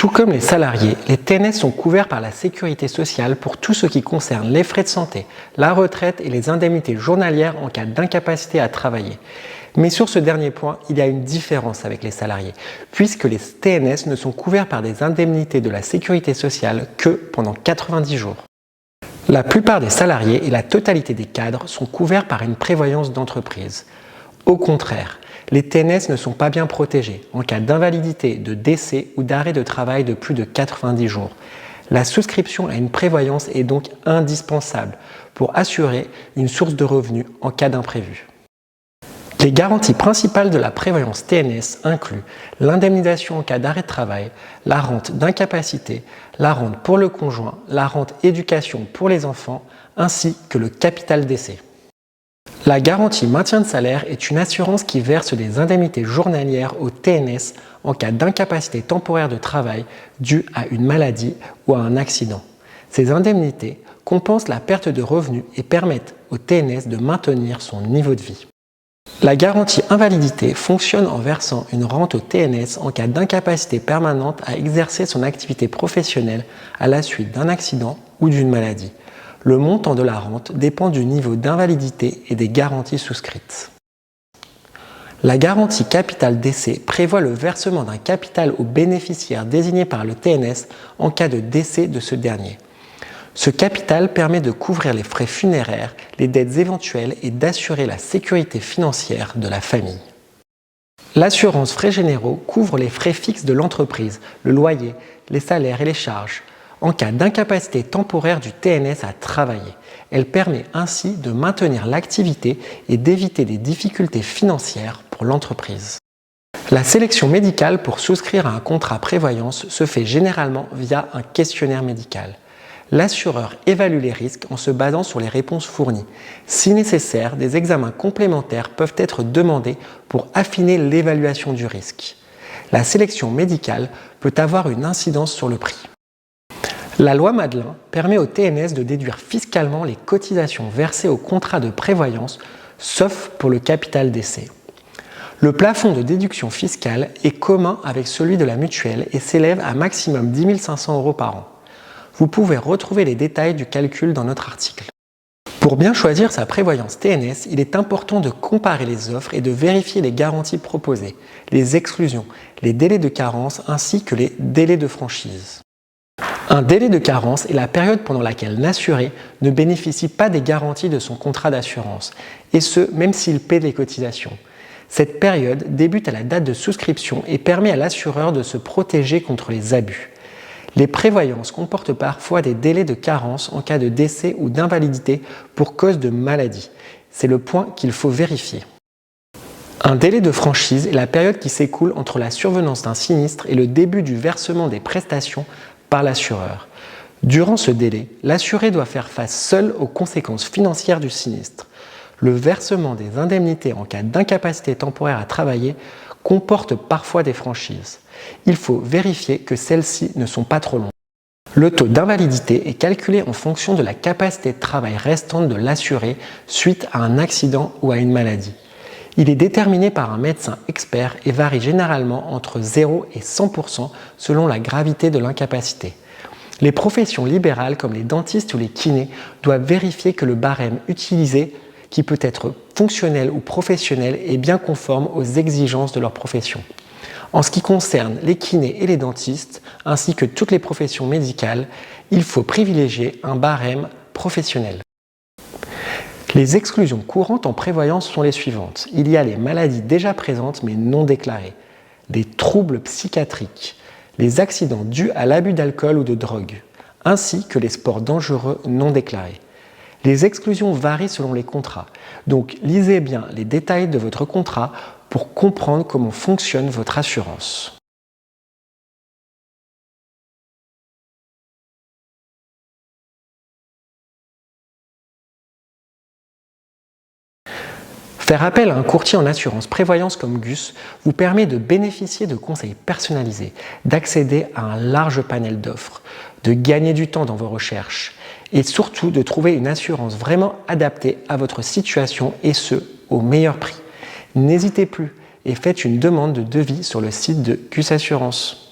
Tout comme les salariés, les TNS sont couverts par la sécurité sociale pour tout ce qui concerne les frais de santé, la retraite et les indemnités journalières en cas d'incapacité à travailler. Mais sur ce dernier point, il y a une différence avec les salariés, puisque les TNS ne sont couverts par des indemnités de la sécurité sociale que pendant 90 jours. La plupart des salariés et la totalité des cadres sont couverts par une prévoyance d'entreprise. Au contraire, les TNS ne sont pas bien protégés en cas d'invalidité, de décès ou d'arrêt de travail de plus de 90 jours. La souscription à une prévoyance est donc indispensable pour assurer une source de revenus en cas d'imprévu. Les garanties principales de la prévoyance TNS incluent l'indemnisation en cas d'arrêt de travail, la rente d'incapacité, la rente pour le conjoint, la rente éducation pour les enfants, ainsi que le capital décès. La garantie maintien de salaire est une assurance qui verse des indemnités journalières au TNS en cas d'incapacité temporaire de travail due à une maladie ou à un accident. Ces indemnités compensent la perte de revenus et permettent au TNS de maintenir son niveau de vie. La garantie invalidité fonctionne en versant une rente au TNS en cas d'incapacité permanente à exercer son activité professionnelle à la suite d'un accident ou d'une maladie. Le montant de la rente dépend du niveau d'invalidité et des garanties souscrites. La garantie capital décès prévoit le versement d'un capital au bénéficiaire désigné par le TNS en cas de décès de ce dernier. Ce capital permet de couvrir les frais funéraires, les dettes éventuelles et d'assurer la sécurité financière de la famille. L'assurance frais généraux couvre les frais fixes de l'entreprise, le loyer, les salaires et les charges, en cas d'incapacité temporaire du TNS à travailler. Elle permet ainsi de maintenir l'activité et d'éviter des difficultés financières pour l'entreprise. La sélection médicale pour souscrire à un contrat prévoyance se fait généralement via un questionnaire médical. L'assureur évalue les risques en se basant sur les réponses fournies. Si nécessaire, des examens complémentaires peuvent être demandés pour affiner l'évaluation du risque. La sélection médicale peut avoir une incidence sur le prix. La loi Madelin permet au TNS de déduire fiscalement les cotisations versées au contrat de prévoyance, sauf pour le capital décès. Le plafond de déduction fiscale est commun avec celui de la mutuelle et s'élève à maximum 10 500 € par an. Vous pouvez retrouver les détails du calcul dans notre article. Pour bien choisir sa prévoyance TNS, il est important de comparer les offres et de vérifier les garanties proposées, les exclusions, les délais de carence ainsi que les délais de franchise. Un délai de carence est la période pendant laquelle l'assuré ne bénéficie pas des garanties de son contrat d'assurance, et ce, même s'il paie les cotisations. Cette période débute à la date de souscription et permet à l'assureur de se protéger contre les abus. Les prévoyances comportent parfois des délais de carence en cas de décès ou d'invalidité pour cause de maladie. C'est le point qu'il faut vérifier. Un délai de franchise est la période qui s'écoule entre la survenance d'un sinistre et le début du versement des prestations par l'assureur. Durant ce délai, l'assuré doit faire face seul aux conséquences financières du sinistre. Le versement des indemnités en cas d'incapacité temporaire à travailler comporte parfois des franchises. Il faut vérifier que celles-ci ne sont pas trop longues. Le taux d'invalidité est calculé en fonction de la capacité de travail restante de l'assuré suite à un accident ou à une maladie. Il est déterminé par un médecin expert et varie généralement entre 0 et 100% selon la gravité de l'incapacité. Les professions libérales comme les dentistes ou les kinés doivent vérifier que le barème utilisé, qui peut être fonctionnel ou professionnel, est bien conforme aux exigences de leur profession. En ce qui concerne les kinés et les dentistes, ainsi que toutes les professions médicales, il faut privilégier un barème professionnel. Les exclusions courantes en prévoyance sont les suivantes. Il y a les maladies déjà présentes mais non déclarées, les troubles psychiatriques, les accidents dus à l'abus d'alcool ou de drogue, ainsi que les sports dangereux non déclarés. Les exclusions varient selon les contrats, donc lisez bien les détails de votre contrat pour comprendre comment fonctionne votre assurance. Faire appel à un courtier en assurance prévoyance comme Gus vous permet de bénéficier de conseils personnalisés, d'accéder à un large panel d'offres, de gagner du temps dans vos recherches et surtout de trouver une assurance vraiment adaptée à votre situation et ce, au meilleur prix. N'hésitez plus et faites une demande de devis sur le site de Gus Assurance.